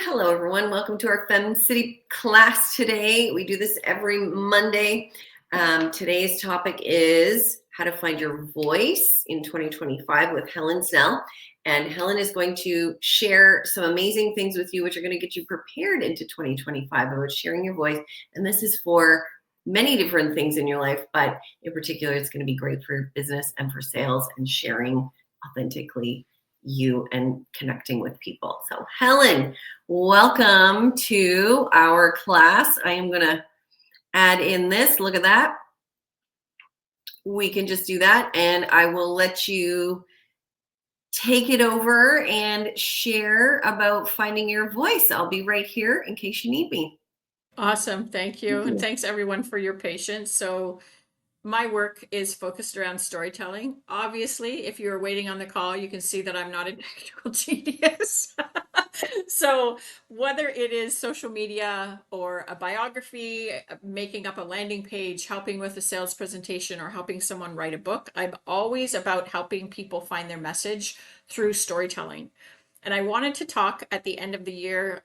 Hello, everyone. Welcome to our FemCity class today. We do this every Monday. Today's topic is how to find your voice in 2025 with Helen Snell. And Helen is going to share some amazing things with you, which are going to get you prepared into 2025 about sharing your voice. And this is for many different things in your life, but in particular, it's going to be great for your business and for sales and sharing authentically you and connecting with people. So Helen, welcome to our class. I am going to add in this. Look at that. We can just do that, and I will let you take it over and share about finding your voice. I'll be right here in case you need me. Awesome. Thank you. And thanks everyone for your patience. So my work is focused around storytelling. Obviously, if you're waiting on the call, you can see that I'm not a technical genius. So whether it is social media or a biography, making up a landing page, helping with a sales presentation, or helping someone write a book, I'm always about helping people find their message through storytelling. And I wanted to talk at the end of the year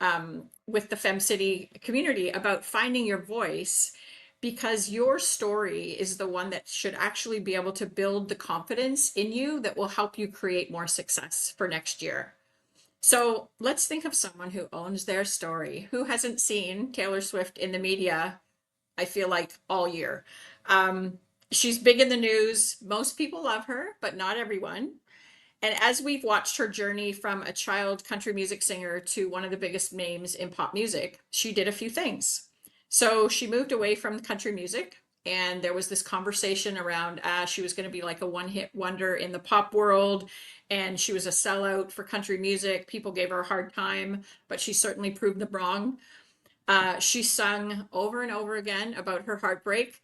with the FemCity community about finding your voice, because your story is the one that should actually be able to build the confidence in you that will help you create more success for next year. So let's think of someone who owns their story. Who hasn't seen Taylor Swift in the media, I feel like, all year? She's big in the news. Most people love her, but not everyone. And as we've watched her journey from a child country music singer to one of the biggest names in pop music, she did a few things. So she moved away from country music, and there was this conversation around she was going to be like a one-hit wonder in the pop world, and she was a sellout for country music. People gave her a hard time, but she certainly proved them wrong. She sung over and over again about her heartbreak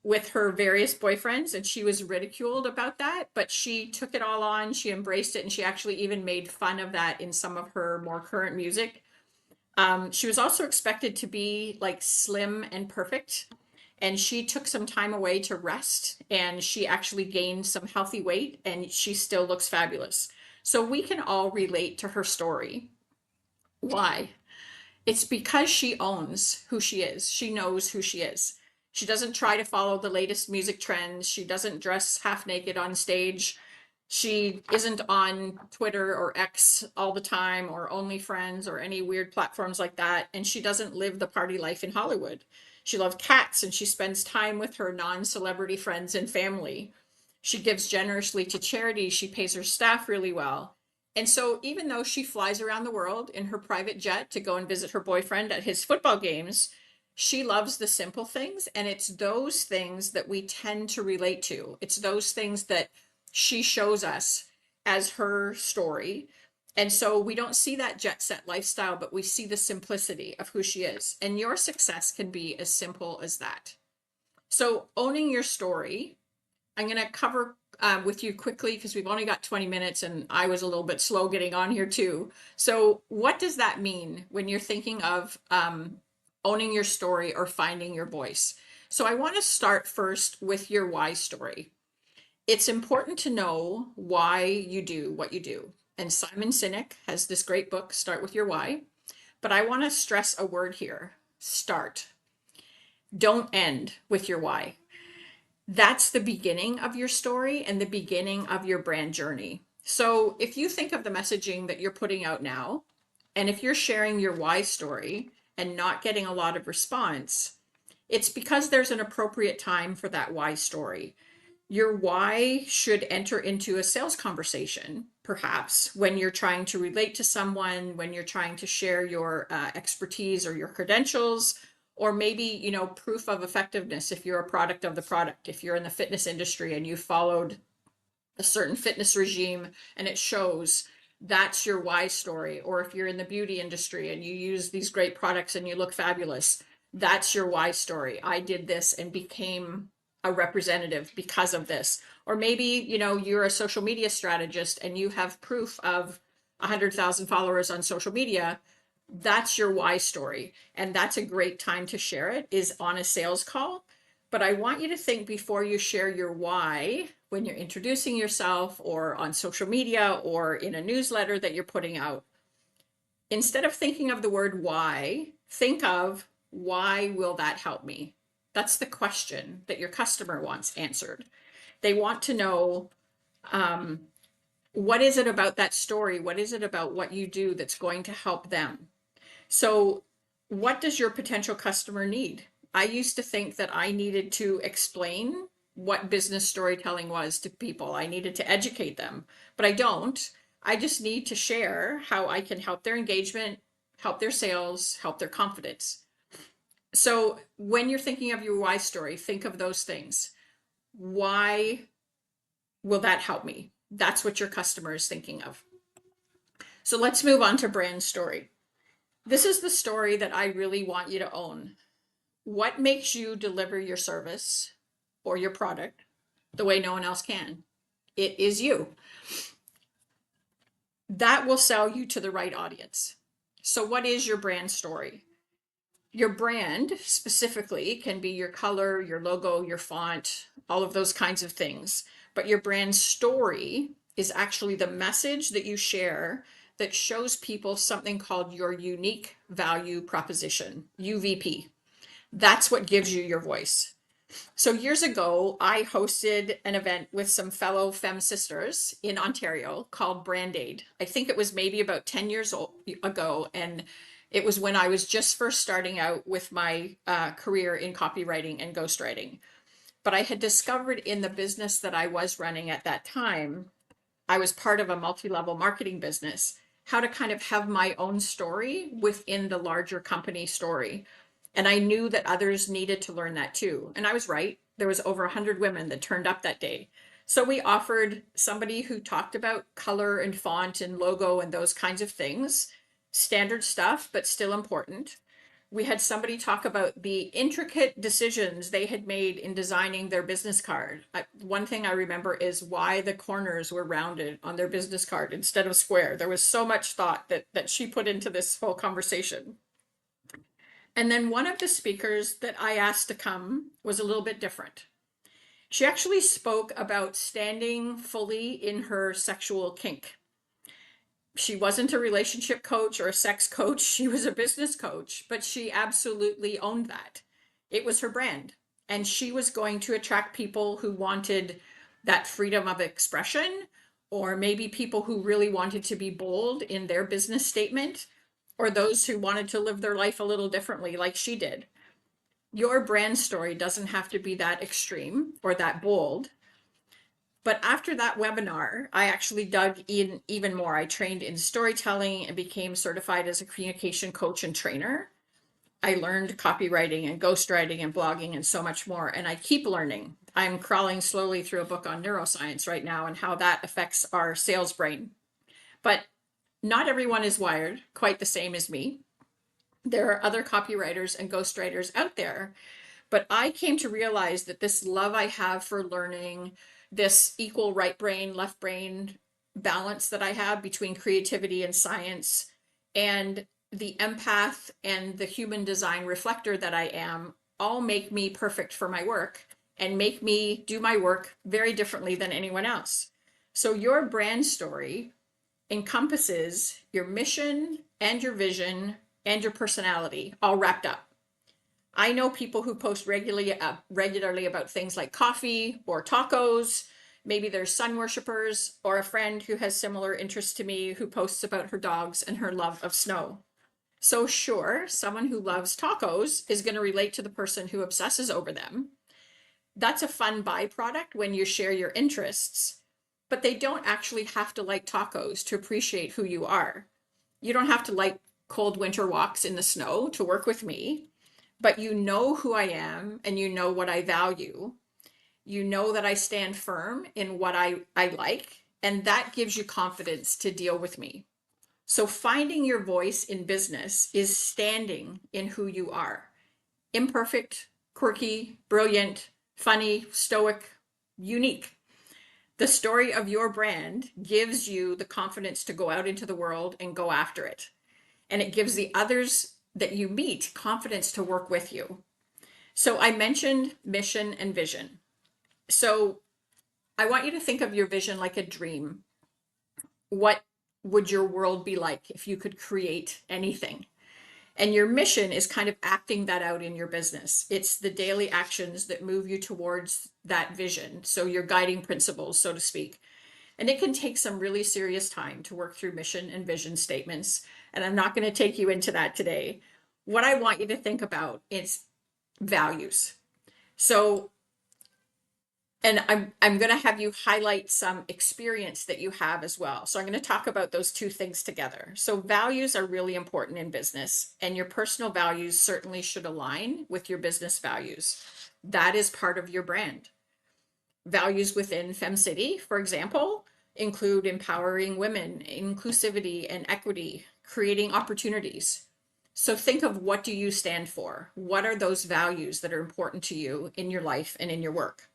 with her various boyfriends, and she was ridiculed about that, but she took it all on. She embraced it, and she actually even made fun of that in some of her more current music. She was also expected to be like slim and perfect, and she took some time away to rest, and she actually gained some healthy weight, and she still looks fabulous. So we can all relate to her story. Why? It's because she owns who she is. She knows who she is. She doesn't try to follow the latest music trends. She doesn't dress half naked on stage. She isn't on Twitter or X all the time, or OnlyFriends, or any weird platforms like that. And she doesn't live the party life in Hollywood. She loves cats, and she spends time with her non-celebrity friends and family. She gives generously to charity. She pays her staff really well. And so, even though she flies around the world in her private jet to go and visit her boyfriend at his football games, she loves the simple things. And it's those things that we tend to relate to. It's those things that she shows us as her story. And so, we don't see that jet set lifestyle, but we see the simplicity of who she is. And your success can be as simple as that. So, owning your story, I'm going to cover with you quickly because we've only got 20 minutes and I was a little bit slow getting on here too. So, what does that mean when you're thinking of owning your story or finding your voice? So, I want to start first with your why story. It's important to know why you do what you do. And Simon Sinek has this great book, Start with Your Why. But I want to stress a word here: start. Don't end with your why. That's the beginning of your story and the beginning of your brand journey. So if you think of the messaging that you're putting out now, and if you're sharing your why story and not getting a lot of response, it's because there's an appropriate time for that why story. Your why should enter into a sales conversation, perhaps, when you're trying to relate to someone, when you're trying to share your expertise or your credentials, or maybe, proof of effectiveness if you're a product of the product. If you're in the fitness industry and you followed a certain fitness regime and it shows, that's your why story. Or if you're in the beauty industry and you use these great products and you look fabulous, that's your why story. I did this and became a representative because of this. Or maybe, you're a social media strategist and you have proof of 100,000 followers on social media. That's your why story. And that's a great time to share it, is on a sales call. But I want you to think before you share your why, when you're introducing yourself or on social media or in a newsletter that you're putting out, instead of thinking of the word why, think of why will that help me? That's the question that your customer wants answered. They want to know, what is it about that story? What is it about what you do that's going to help them? So, what does your potential customer need? I used to think that I needed to explain what business storytelling was to people. I needed to educate them, but I don't. I just need to share how I can help their engagement, help their sales, help their confidence. So, when you're thinking of your why story, think of those things. Why will that help me? That's what your customer is thinking of. So, let's move on to brand story. This is the story that I really want you to own. What makes you deliver your service or your product the way no one else can? It is you. That will sell you to the right audience. So, what is your brand story? Your brand specifically can be your color, your logo, your font, all of those kinds of things. But your brand story is actually the message that you share that shows people something called your unique value proposition, UVP. That's what gives you your voice. So years ago, I hosted an event with some fellow Fem sisters in Ontario called Brand Aid. I think it was maybe about 10 years ago. And it was when I was just first starting out with my career in copywriting and ghostwriting. But I had discovered in the business that I was running at that time, I was part of a multi-level marketing business, how to kind of have my own story within the larger company story. And I knew that others needed to learn that too. And I was right. There was over 100 women that turned up that day. So we offered somebody who talked about color and font and logo and those kinds of things, standard stuff, but still important. We had somebody talk about the intricate decisions they had made in designing their business card. One thing I remember is why the corners were rounded on their business card instead of square. There was so much thought that she put into this whole conversation. And then one of the speakers that I asked to come was a little bit different. She actually spoke about standing fully in her sexual kink. She wasn't a relationship coach or a sex coach. She was a business coach, but she absolutely owned that. It was her brand. And she was going to attract people who wanted that freedom of expression, or maybe people who really wanted to be bold in their business statement, or those who wanted to live their life a little differently, like she did. Your brand story doesn't have to be that extreme or that bold. But after that webinar, I actually dug in even more. I trained in storytelling and became certified as a communication coach and trainer. I learned copywriting and ghostwriting and blogging and so much more. And I keep learning. I'm crawling slowly through a book on neuroscience right now and how that affects our sales brain. But not everyone is wired quite the same as me. There are other copywriters and ghostwriters out there, but I came to realize that this love I have for learning, this equal right brain, left brain balance that I have between creativity and science, and the empath and the human design reflector that I am, all make me perfect for my work and make me do my work very differently than anyone else. So your brand story encompasses your mission and your vision and your personality all wrapped up. I know people who post regularly about things like coffee or tacos. Maybe they're sun worshippers, or a friend who has similar interests to me who posts about her dogs and her love of snow. So sure, someone who loves tacos is going to relate to the person who obsesses over them. That's a fun byproduct when you share your interests, but they don't actually have to like tacos to appreciate who you are. You don't have to like cold winter walks in the snow to work with me, but you know who I am and you know what I value. You know that I stand firm in what I like, and that gives you confidence to deal with me. So finding your voice in business is standing in who you are. Imperfect, quirky, brilliant, funny, stoic, unique. The story of your brand gives you the confidence to go out into the world and go after it. And it gives the others that you meet confidence to work with you. So I mentioned mission and vision. So I want you to think of your vision like a dream. What would your world be like if you could create anything? And your mission is kind of acting that out in your business. It's the daily actions that move you towards that vision. So your guiding principles, so to speak. And it can take some really serious time to work through mission and vision statements. And I'm not going to take you into that today. What I want you to think about is values. So, and I'm going to have you highlight some experience that you have as well. So I'm going to talk about those two things together. So values are really important in business, and your personal values certainly should align with your business values. That is part of your brand. Values within FemCity, for example, include empowering women, inclusivity and equity, creating opportunities. So think of, what do you stand for? What are those values that are important to you in your life and in your work?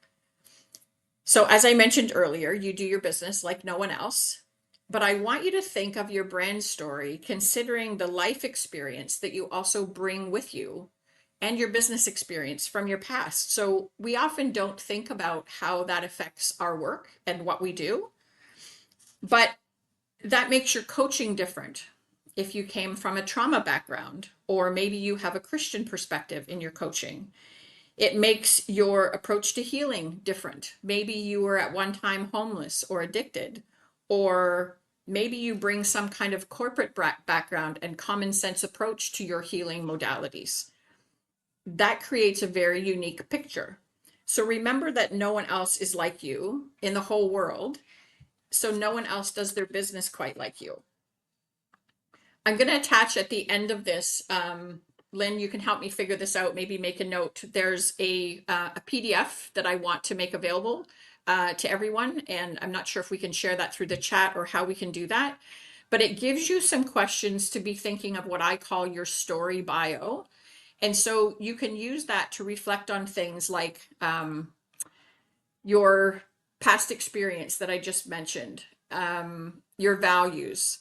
So as I mentioned earlier, you do your business like no one else, but I want you to think of your brand story considering the life experience that you also bring with you and your business experience from your past. So we often don't think about how that affects our work and what we do, but that makes your coaching different. If you came from a trauma background, or maybe you have a Christian perspective in your coaching, it makes your approach to healing different. Maybe you were at one time homeless or addicted, or maybe you bring some kind of corporate background and common sense approach to your healing modalities. That creates a very unique picture. So remember that no one else is like you in the whole world. So no one else does their business quite like you. I'm going to attach at the end of this, Lynn, you can help me figure this out, maybe make a note. There's a PDF that I want to make available to everyone, and I'm not sure if we can share that through the chat or how we can do that, but it gives you some questions to be thinking of, what I call your story bio. And so you can use that to reflect on things like your past experience that I just mentioned, your values.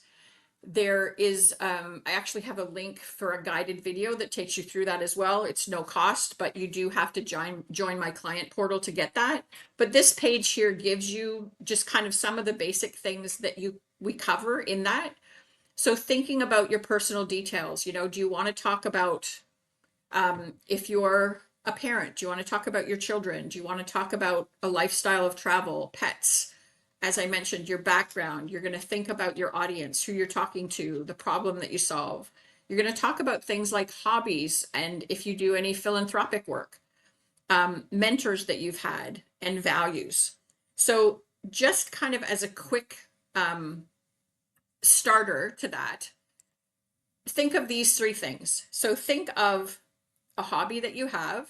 There is, I actually have a link for a guided video that takes you through that as well. It's no cost, but you do have to join my client portal to get that. But this page here gives you just kind of some of the basic things that we cover in that. So thinking about your personal details, do you want to talk about if you're a parent, do you want to talk about your children? Do you want to talk about a lifestyle of travel, pets? As I mentioned, your background, you're going to think about your audience, who you're talking to, the problem that you solve. You're going to talk about things like hobbies, and if you do any philanthropic work, mentors that you've had, and values. So just kind of as a quick starter to that, think of these three things. So think of a hobby that you have.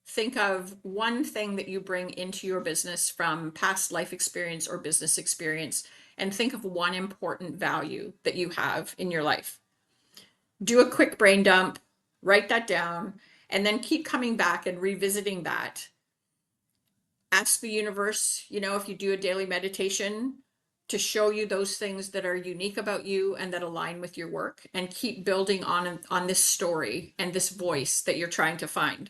Think of one thing that you bring into your business from past life experience or business experience, and think of one important value that you have in your life. Do a quick brain dump, write that down, and then keep coming back and revisiting that. Ask the universe, if you do a daily meditation, to show you those things that are unique about you and that align with your work, and keep building on this story and this voice that you're trying to find.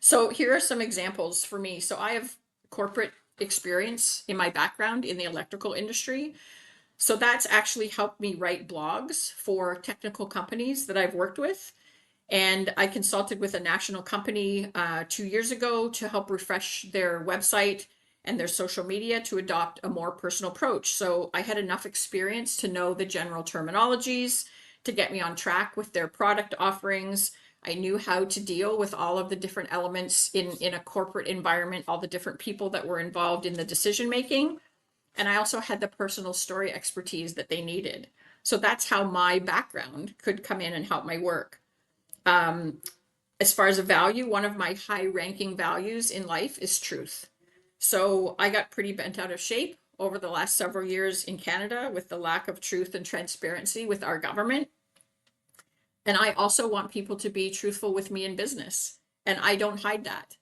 So here are some examples for me. So I have corporate experience in my background in the electrical industry. So that's actually helped me write blogs for technical companies that I've worked with. And I consulted with a national company 2 years ago to help refresh their website and their social media to adopt a more personal approach. So I had enough experience to know the general terminologies to get me on track with their product offerings. I knew how to deal with all of the different elements in a corporate environment, all the different people that were involved in the decision making. And I also had the personal story expertise that they needed. So that's how my background could come in and help my work. As far as a value, one of my high ranking values in life is truth. So I got pretty bent out of shape over the last several years in Canada with the lack of truth and transparency with our government. And I also want people to be truthful with me in business. And I don't hide that.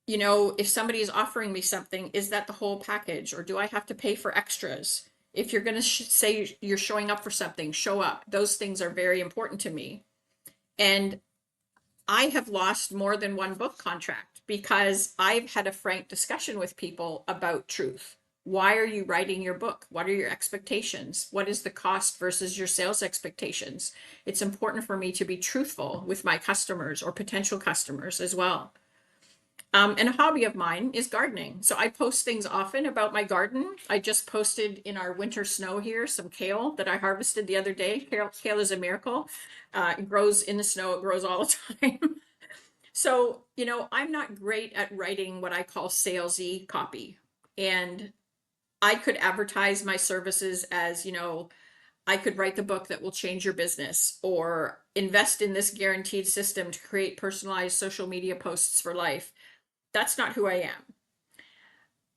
If somebody is offering me something, is that the whole package, or do I have to pay for extras? If you're going to say you're showing up for something, show up. Those things are very important to me. And I have lost more than one book contract because I've had a frank discussion with people about truth. Why are you writing your book? What are your expectations? What is the cost versus your sales expectations? It's important for me to be truthful with my customers or potential customers as well. And a hobby of mine is gardening. So I post things often about my garden. I just posted in our winter snow here some kale that I harvested the other day. Kale is a miracle. It grows in the snow, it grows all the time. So, I'm not great at writing what I call salesy copy. And I could advertise my services as, I could write the book that will change your business or invest in this guaranteed system to create personalized social media posts for life. That's not who I am.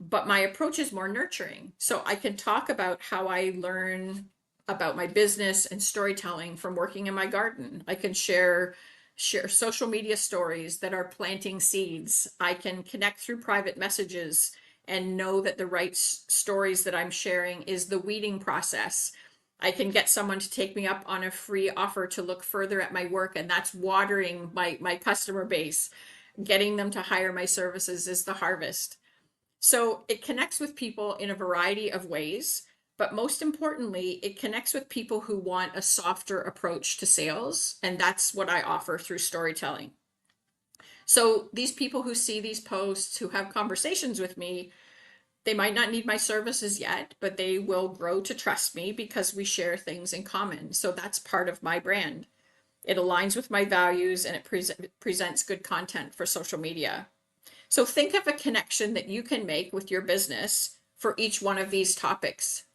But my approach is more nurturing. So I can talk about how I learn about my business and storytelling from working in my garden. I can share social media stories that are planting seeds. I can connect through private messages and know that the right stories that I'm sharing is the weeding process. I can get someone to take me up on a free offer to look further at my work, and that's watering my customer base. Getting them to hire my services is the harvest. So it connects with people in a variety of ways, but most importantly, it connects with people who want a softer approach to sales, and that's what I offer through storytelling. So these people who see these posts, who have conversations with me, they might not need my services yet, but they will grow to trust me because we share things in common. So that's part of my brand. It aligns with my values and it presents good content for social media. So think of a connection that you can make with your business for each one of these topics: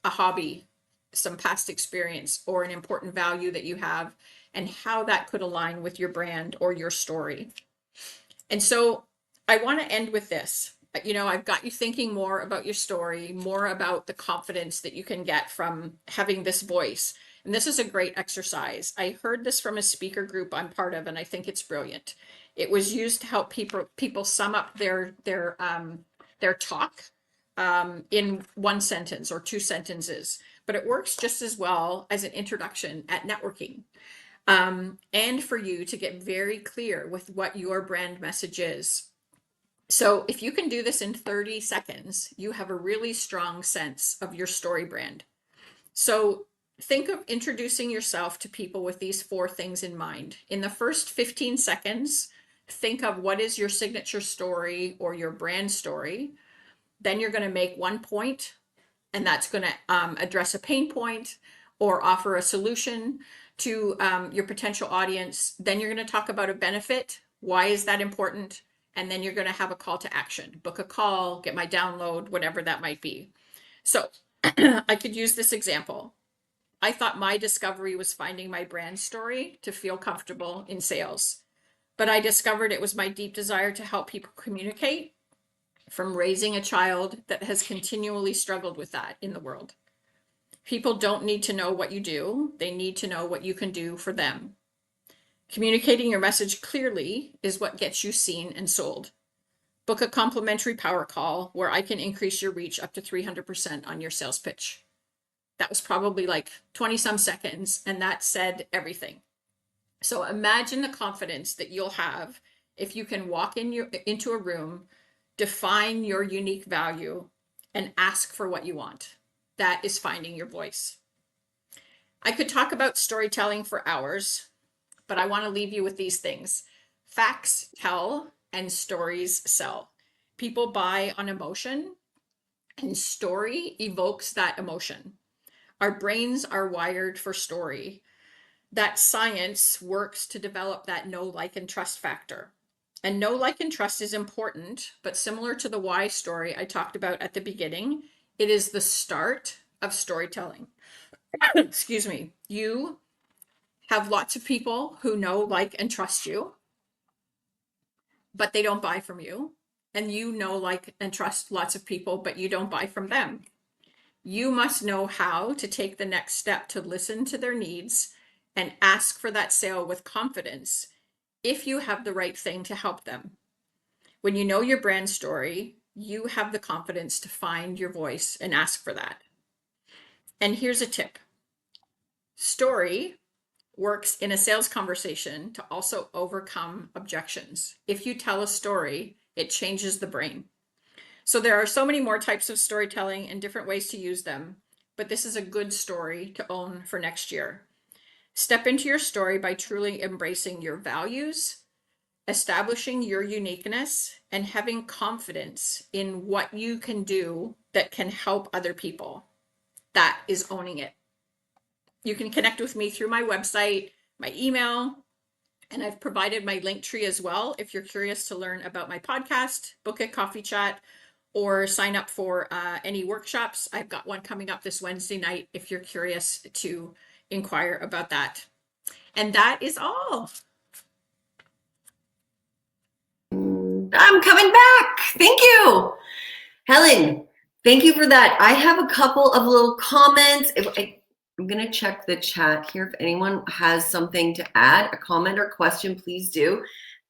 a hobby, some past experience, or an important value that you have, and how that could align with your brand or your story. And so I want to end with this. I've got you thinking more about your story, more about the confidence that you can get from having this voice. And this is a great exercise. I heard this from a speaker group I'm part of, and I think it's brilliant. It was used to help people sum up their talk in one sentence or two sentences. But it works just as well as an introduction at networking. And for you to get very clear with what your brand message is. So if you can do this in 30 seconds, you have a really strong sense of your story brand. So think of introducing yourself to people with these four things in mind. In the first 15 seconds, think of what is your signature story or your brand story. Then you're going to make one point, and that's going to address a pain point or offer a solution to your potential audience. Then you're going to talk about a benefit. Why is that important? And then you're going to have a call to action. Book a call, get my download, whatever that might be. So I could use this example. I thought my discovery was finding my brand story to feel comfortable in sales. But I discovered it was my deep desire to help people communicate, from raising a child that has continually struggled with that in the world. People don't need to know what you do, they need to know what you can do for them. Communicating your message clearly is what gets you seen and sold. Book a complimentary power call where I can increase your reach up to 300% on your sales pitch. That was probably like 20 some seconds, and that said everything. So imagine the confidence that you'll have if you can walk into a room, define your unique value, and ask for what you want. That is finding your voice. I could talk about storytelling for hours, but I want to leave you with these things. Facts tell and stories sell. People buy on emotion, and story evokes that emotion. Our brains are wired for story. That science works to develop that know, like, and trust factor. And know, like, and trust is important, but similar to the why story I talked about at the beginning, it is the start of storytelling. Excuse me. You have lots of people who know, like, and trust you, but they don't buy from you. And you know, like, and trust lots of people, but you don't buy from them. You must know how to take the next step to listen to their needs and ask for that sale with confidence if you have the right thing to help them. When you know your brand story, you have the confidence to find your voice and ask for that. And here's a tip. Story works in a sales conversation to also overcome objections. If you tell a story, it changes the brain. So there are so many more types of storytelling and different ways to use them, but this is a good story to own for next year. Step into your story by truly embracing your values, establishing your uniqueness, and having confidence in what you can do that can help other people. That is owning it. You can connect with me through my website, my email, and I've provided my link tree as well. If you're curious to learn about my podcast, book a coffee chat, or sign up for any workshops. I've got one coming up this Wednesday night if you're curious to inquire about that. And that is all. I'm coming back. Thank you, Helen. Thank you for that. I have a couple of little comments. I'm going to check the chat here. If anyone has something to add, a comment or question, please do.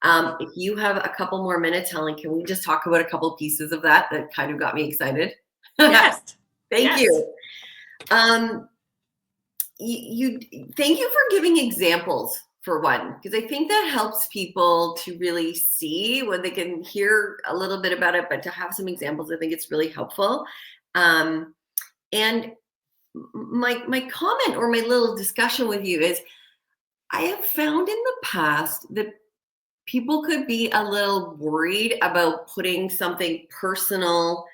If you have a couple more minutes, Helen, can we just talk about a couple pieces of that kind of got me excited? Yes. Thank you. You thank you for giving examples for one, because I think that helps people to really see when they can hear a little bit about it, but to have some examples, I think it's really helpful. And my comment or my little discussion with you is, I have found in the past that people could be a little worried about putting something personal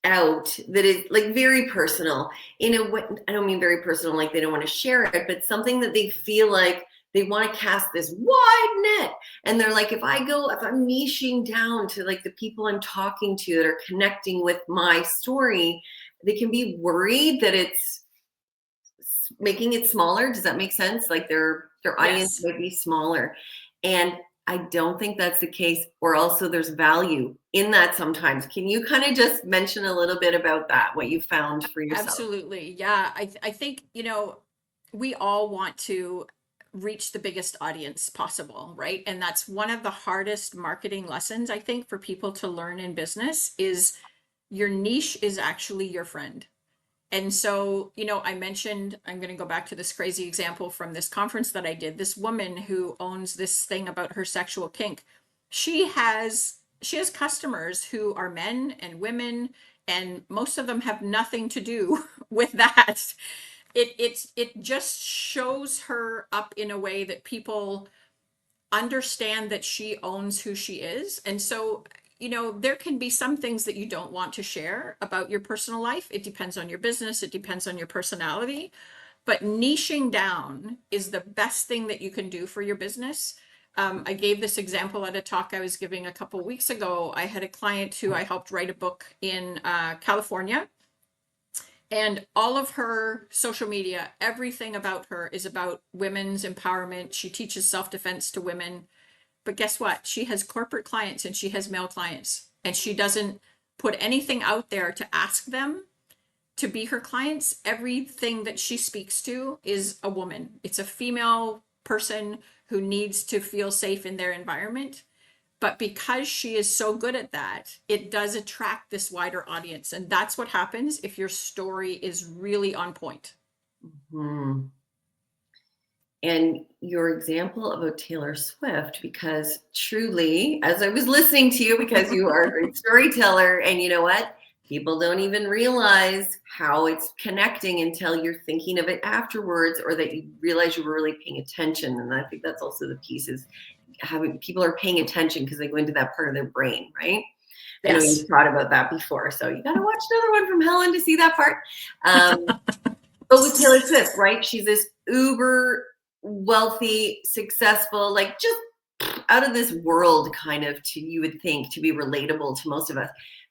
out that is like very personal in a way. I don't mean very personal like they don't want to share it, but something that they feel like they want to cast this wide net, and they're like, if I'm niching down to like the people I'm talking to that are connecting with my story, they can be worried that it's making it smaller. Does that make sense? Like their audience might be smaller, and I don't think that's the case, or also there's value in that sometimes. Can you kind of just mention a little bit about that, what you found for yourself? Absolutely. Yeah. I think, we all want to reach the biggest audience possible, right? And that's one of the hardest marketing lessons, I think, for people to learn in business is your niche is actually your friend. And so, I mentioned, I'm going to go back to this crazy example from this conference that I did. This woman who owns this thing about her sexual kink, she has customers who are men and women, and most of them have nothing to do with that. It just shows her up in a way that people understand that she owns who she is. And so, there can be some things that you don't want to share about your personal life. It depends on your business, it depends on your personality. But niching down is the best thing that you can do for your business. I gave this example at a talk I was giving a couple of weeks ago. I had a client who I helped write a book in California. And all of her social media, everything about her is about women's empowerment. She teaches self-defense to women. But guess what? She has corporate clients and she has male clients. And she doesn't put anything out there to ask them to be her clients. Everything that she speaks to is a woman. It's a female person who needs to feel safe in their environment. But because she is so good at that, it does attract this wider audience. And that's what happens if your story is really on point. Mm-hmm. And your example about Taylor Swift, because truly, as I was listening to you, because you are a great storyteller, and you know what? People don't even realize how it's connecting until you're thinking of it afterwards, or that you realize you were really paying attention. And I think that's also the piece, is having people are paying attention because they go into that part of their brain, right? Yes. I know you've thought about that before, so you got to watch another one from Helen to see that part. But with Taylor Swift, right? She's this uber wealthy, successful, like just out of this world kind of, you would think, to be relatable to most of us.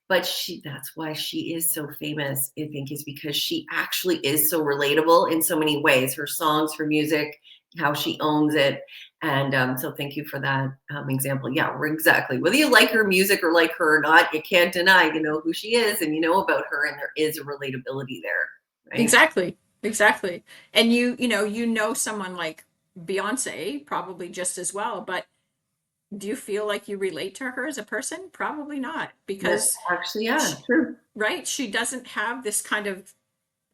But that's why she is so famous, I think, is because she actually is so relatable in so many ways. Her songs, her music, how she owns it. And so thank you for that example. Yeah, exactly. Whether you like her music or like her or not, you can't deny, who she is and you know about her, and there is a relatability there. Right? Exactly. And you know someone like Beyonce probably just as well, but do you feel like you relate to her as a person? Probably not, because actually, yeah, true. Right? She doesn't have this kind of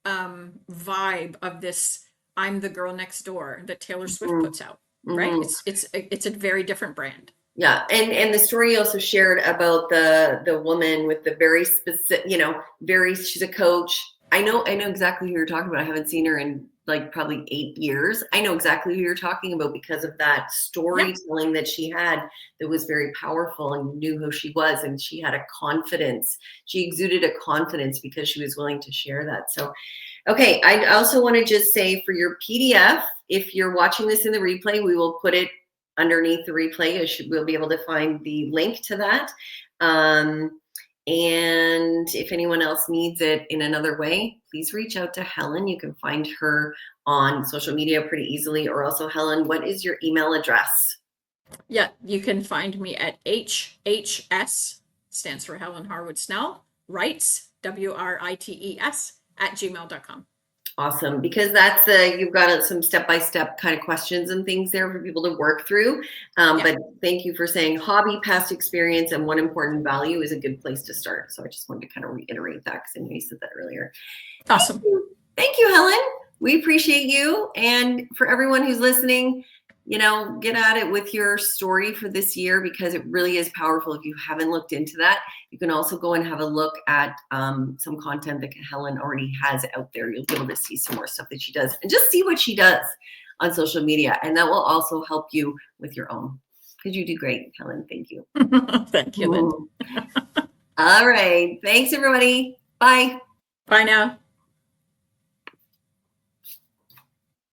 vibe of this I'm the girl next door that Taylor Swift puts out, right? It's a very different brand. Yeah, and the story you also shared about the woman with the very specific, she's a coach. I know exactly who you're talking about. I haven't seen her in like probably 8 years. I know exactly who you're talking about because of that storytelling that she had that was very powerful, and knew who she was, and she had a confidence. She exuded a confidence because she was willing to share that. So, okay, I also want to just say for your PDF, if you're watching this in the replay, we will put it underneath the replay. We'll be able to find the link to that. And if anyone else needs it in another way, please reach out to Helen. You can find her on social media pretty easily. Or also, Helen, what is your email address? Yeah, you can find me at HHS, stands for Helen Harwood Snell, writes, WRITES, @gmail.com. Awesome, because that's you've got some step-by-step kind of questions and things there for people to work through. But thank you for saying hobby, past experience, and one important value is a good place to start. So I just wanted to kind of reiterate that because I know you said that earlier. Awesome. Thank you, Helen. We appreciate you. And for everyone who's listening, get at it with your story for this year, because it really is powerful. If you haven't looked into that, you can also go and have a look at some content that Helen already has out there. You'll be able to see some more stuff that she does, and just see what she does on social media. And that will also help you with your own, because you do great, Helen. Thank you. Thank you, Lynn. All right. Thanks, everybody. Bye. Bye now.